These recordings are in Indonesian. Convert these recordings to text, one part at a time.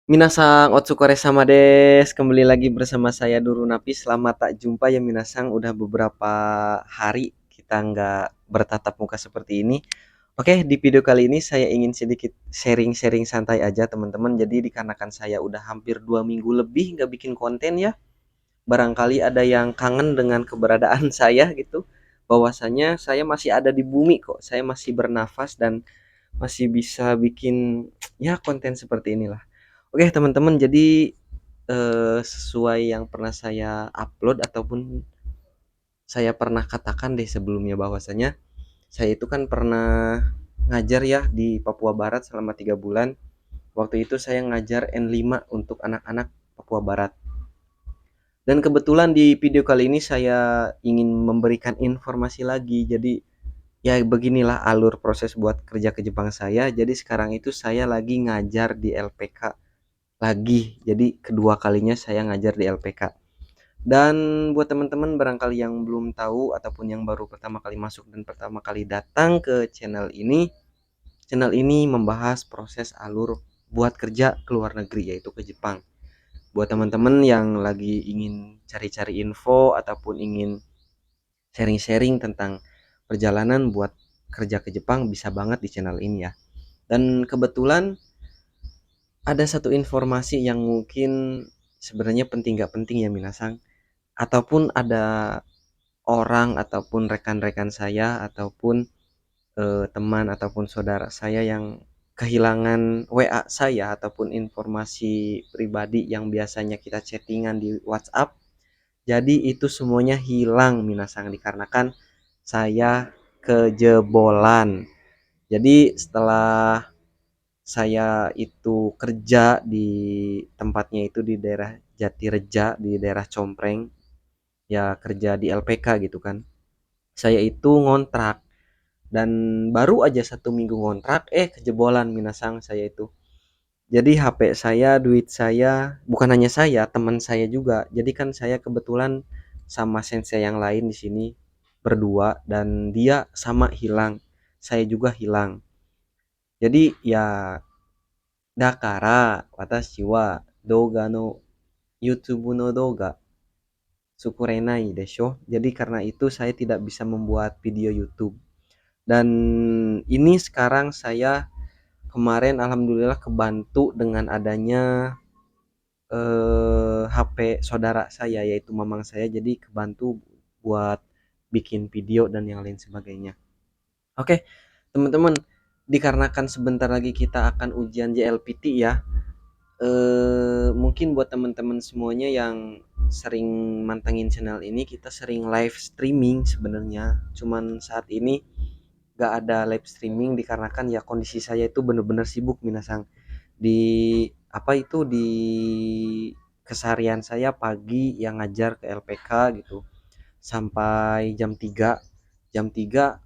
Minasang, otsukore sama des. Kembali lagi bersama saya Duru Napis. Lama tak jumpa ya Minasang. Udah beberapa hari kita nggak bertatap muka seperti ini. Oke, di video kali ini saya ingin sedikit sharing-sharing santai aja teman-teman. Jadi dikarenakan saya udah hampir 2 minggu lebih nggak bikin konten ya. Barangkali ada yang kangen dengan keberadaan saya gitu. Bahwasanya saya masih ada di bumi kok. Saya masih bernafas dan masih bisa bikin ya konten seperti inilah. Oke teman-teman, jadi sesuai yang pernah saya upload ataupun saya pernah katakan deh sebelumnya, bahwasanya saya itu kan pernah ngajar ya di Papua Barat selama 3 bulan. Waktu itu saya ngajar N5 untuk anak-anak Papua Barat. Dan kebetulan di video kali ini saya ingin memberikan informasi lagi. Jadi ya beginilah alur proses buat kerja ke Jepang saya. Jadi sekarang itu saya lagi ngajar di LPK lagi. Jadi kedua kalinya saya ngajar di LPK. Dan buat teman-teman barangkali yang belum tahu ataupun yang baru pertama kali masuk dan pertama kali datang ke channel ini membahas proses alur buat kerja ke luar negeri, yaitu ke Jepang. Buat teman-teman yang lagi ingin cari-cari info ataupun ingin sharing-sharing tentang perjalanan buat kerja ke Jepang, bisa banget di channel ini ya. Dan kebetulan ada satu informasi yang mungkin sebenarnya penting gak penting ya Minasang, ataupun ada orang ataupun rekan-rekan saya ataupun teman ataupun saudara saya yang kehilangan WA saya ataupun informasi pribadi yang biasanya kita chattingan di WhatsApp. Jadi itu semuanya hilang Minasang, dikarenakan saya kejebolan. Jadi setelah saya itu kerja di tempatnya itu di daerah Jatireja, di daerah Compreng, ya kerja di LPK gitu kan. Saya itu ngontrak dan baru aja 1 minggu ngontrak, kejebolan Minasang saya itu. Jadi HP saya, duit saya, bukan hanya saya, teman saya juga. Jadi kan saya kebetulan sama sensei yang lain di sini berdua dan dia sama hilang. Saya juga hilang. Jadi ya dakara watashi wa doga no YouTube no doga sukurenai desho. Jadi karena itu saya tidak bisa membuat video YouTube. Dan ini sekarang saya kemarin alhamdulillah kebantu dengan adanya HP saudara saya yaitu mamang saya, jadi kebantu buat bikin video dan yang lain sebagainya. Oke, teman-teman, dikarenakan sebentar lagi kita akan ujian JLPT ya. Mungkin buat teman-teman semuanya yang sering mantengin channel ini, kita sering live streaming sebenarnya. Cuman saat ini gak ada live streaming dikarenakan ya kondisi saya itu bener-bener sibuk Minasang. Di apa itu di keseharian saya pagi yang ngajar ke LPK gitu sampai jam 3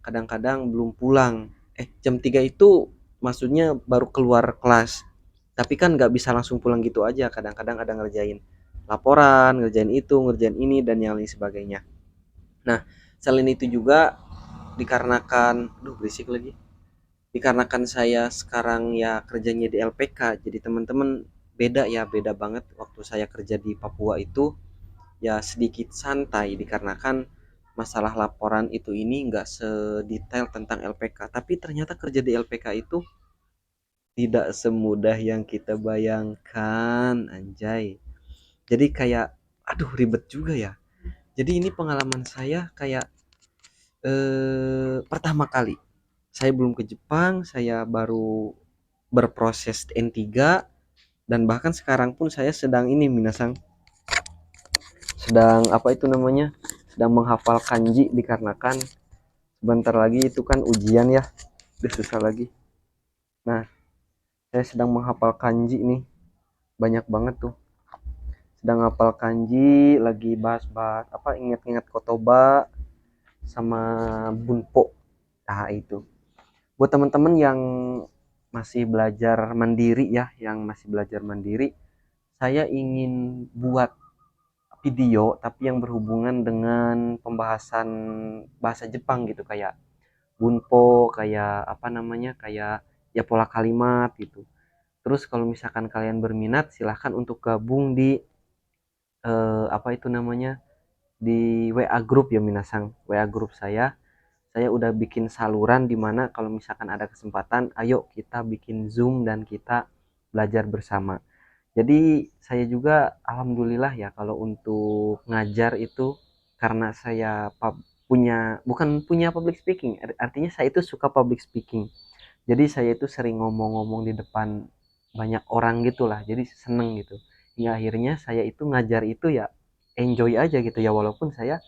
kadang-kadang belum pulang. Jam 3 itu maksudnya baru keluar kelas, tapi kan nggak bisa langsung pulang gitu aja, kadang-kadang ada ngerjain laporan, ngerjain itu, ngerjain ini dan yang lain sebagainya. Nah, selain itu juga dikarenakan berisik lagi, dikarenakan saya sekarang ya kerjanya di LPK, jadi teman-teman beda ya, beda banget. Waktu saya kerja di Papua itu ya sedikit santai dikarenakan masalah laporan itu ini nggak sedetail tentang LPK, tapi ternyata kerja di LPK itu tidak semudah yang kita bayangkan, anjay. Jadi kayak aduh ribet juga ya. Jadi ini pengalaman saya kayak pertama kali saya belum ke Jepang, saya baru berproses N3, dan bahkan sekarang pun saya sedang ini Minasang, sedang apa itu namanya, sedang menghafal kanji dikarenakan sebentar lagi itu kan ujian ya, udah susah lagi. Nah, saya sedang menghafal kanji nih, banyak banget tuh, sedang hafal kanji, lagi bahas-bahas apa, ingat-ingat kotoba sama bunpo. Nah itu buat teman-teman yang masih belajar mandiri ya, yang masih belajar mandiri, saya ingin buat video tapi yang berhubungan dengan pembahasan bahasa Jepang gitu, kayak bunpo, kayak apa namanya, kayak ya pola kalimat gitu. Terus kalau misalkan kalian berminat silahkan untuk gabung di apa itu namanya, di WA group ya minasang, WA group saya udah bikin saluran di mana kalau misalkan ada kesempatan, ayo kita bikin Zoom dan kita belajar bersama. Jadi saya juga alhamdulillah ya kalau untuk ngajar itu karena saya punya bukan punya public speaking, artinya saya itu suka public speaking. Jadi saya itu sering ngomong-ngomong di depan banyak orang gitulah, jadi seneng gitu. Hingga akhirnya saya itu ngajar itu ya enjoy aja gitu ya, walaupun saya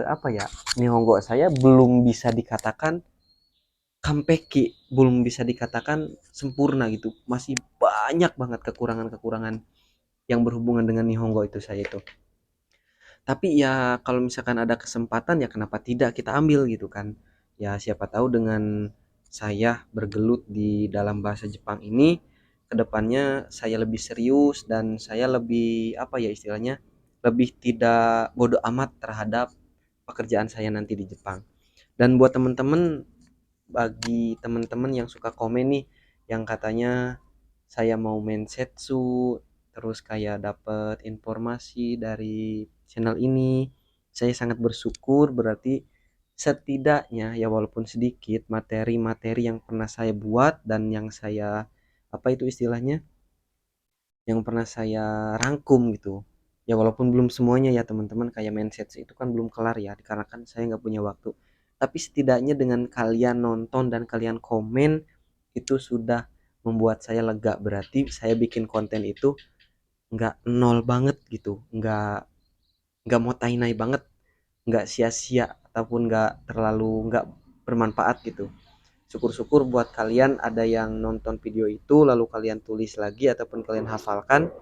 apa ya, Nihongo saya belum bisa dikatakan kampeki, belum bisa dikatakan sempurna gitu, masih banyak banget kekurangan-kekurangan yang berhubungan dengan Nihongo itu saya itu. Tapi ya kalau misalkan ada kesempatan ya kenapa tidak kita ambil gitu kan. Ya siapa tahu dengan saya bergelut di dalam bahasa Jepang ini kedepannya saya lebih serius dan saya lebih apa ya istilahnya, lebih tidak bodoh amat terhadap pekerjaan saya nanti di Jepang. Dan buat teman-teman, bagi teman-teman yang suka komen nih yang katanya saya mau mensetsu terus kayak dapat informasi dari channel ini, saya sangat bersyukur, berarti setidaknya ya walaupun sedikit materi-materi yang pernah saya buat dan yang saya apa itu istilahnya, yang pernah saya rangkum gitu ya, walaupun belum semuanya ya teman-teman, kayak mindset itu kan belum kelar ya dikarenakan saya nggak punya waktu, tapi setidaknya dengan kalian nonton dan kalian komen itu sudah membuat saya lega, berarti saya bikin konten itu nggak nol banget gitu, nggak mau tainai banget, nggak sia-sia ataupun nggak terlalu nggak bermanfaat gitu. Syukur-syukur buat kalian ada yang nonton video itu lalu kalian tulis lagi ataupun kalian hafalkan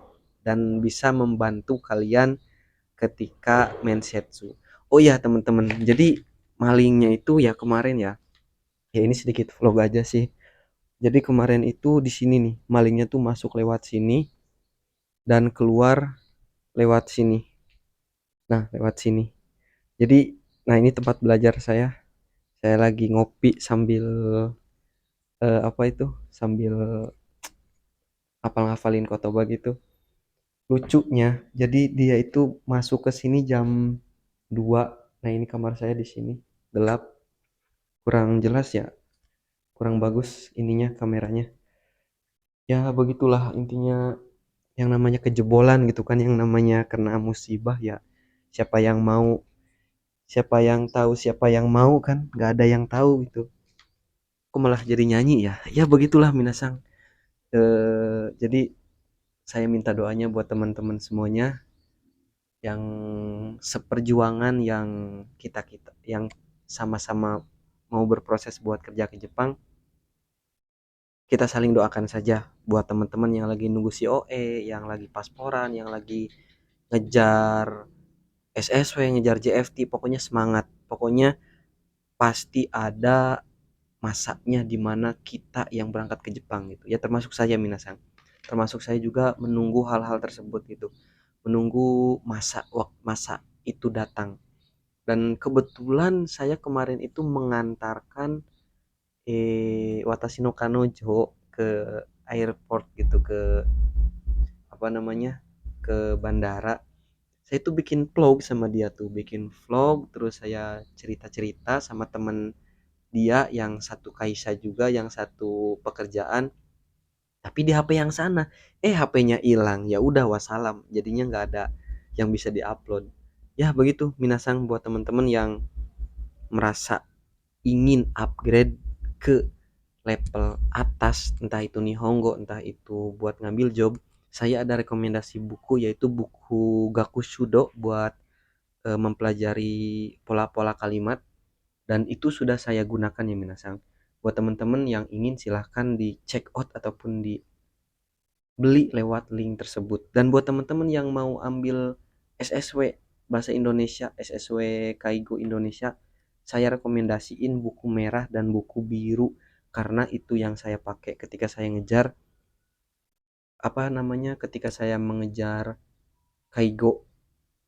dan bisa membantu kalian ketika mensetsu. Oh ya teman-teman, jadi malingnya itu ya kemarin ya. Ya ini sedikit vlog aja sih. Jadi kemarin itu di sini nih, malingnya tuh masuk lewat sini dan keluar lewat sini. Nah, lewat sini. Jadi, nah ini tempat belajar saya. Saya lagi ngopi sambil apa itu? Sambil hafal-hafalin kotoba gitu. Lucunya, jadi dia itu masuk ke sini jam 2. Nah, ini kamar saya di sini. Gelap, kurang jelas ya, kurang bagus ininya kameranya. Ya, begitulah intinya, yang namanya kejebolan gitu kan, yang namanya kena musibah ya. Siapa yang mau, siapa yang tahu, siapa yang mau kan? Gak ada yang tahu gitu. Kok malah jadi nyanyi ya? Ya begitulah minasang. Jadi saya minta doanya buat teman-teman semuanya yang seperjuangan, yang kita yang sama-sama mau berproses buat kerja ke Jepang, kita saling doakan saja buat teman-teman yang lagi nunggu COE, yang lagi pasporan, yang lagi ngejar SSW, ngejar JFT, pokoknya semangat. Pokoknya pasti ada masaknya di mana kita yang berangkat ke Jepang gitu. Ya termasuk saya minasang. Termasuk saya juga menunggu hal-hal tersebut gitu. Menunggu masa itu datang. Dan kebetulan saya kemarin itu mengantarkan Watashi no Kanojo ke airport gitu, ke apa namanya, ke bandara. Saya tuh bikin vlog sama dia tuh, bikin vlog terus saya cerita-cerita sama temen dia yang satu kaisa juga, yang satu pekerjaan, tapi di HP yang sana HP-nya hilang, ya udah wassalam, jadinya nggak ada yang bisa diupload. Ya begitu minasang, buat teman-teman yang merasa ingin upgrade ke level atas, entah itu Nihongo, entah itu buat ngambil job, saya ada rekomendasi buku, yaitu buku Gakushudo buat mempelajari pola-pola kalimat, dan itu sudah saya gunakan ya minasang. Buat teman-teman yang ingin silahkan di check out ataupun dibeli lewat link tersebut. Dan buat teman-teman yang mau ambil SSW bahasa Indonesia, SSW Kaigo Indonesia, saya rekomendasiin buku merah dan buku biru karena itu yang saya pakai ketika saya ngejar apa namanya, ketika saya mengejar Kaigo,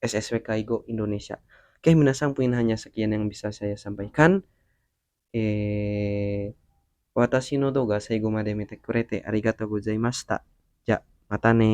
SSW Kaigo Indonesia. Oke, minasang, mungkin hanya sekian yang bisa saya sampaikan. Watashi no douga saigo made mite kurete arigatou gozaimashita. Ja, mata ne.